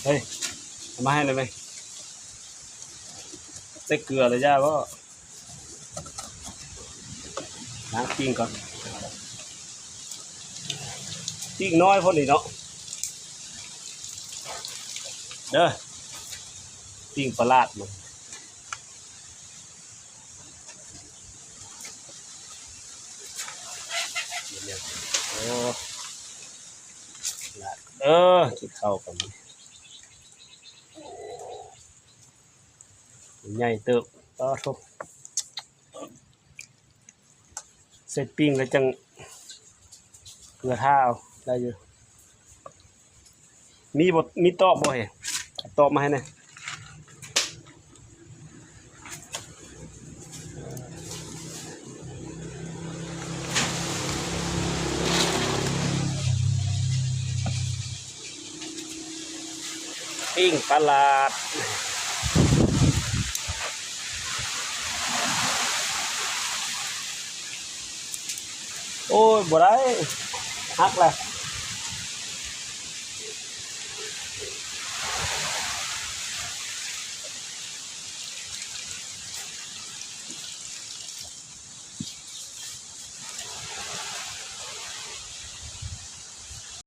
เฮ้ยเอามาให้เลยไหมใส่เกลือเลยจ้าว่าล้างปิ้งก่อนปิ้งน้อยพอดีเนาะเด้อปิ้งปลาลาดมันโอ้ลาดกินข้าวกันใหญ่เติบต่อทุกเสร็จปิ้งแล้วจังเกลือท่าเอาได้อยู่มีตอกบ่เห็นตอกมาให้หน่อยปิ้งปลาลาดโอ้ยบ่ได้ฮักแหละ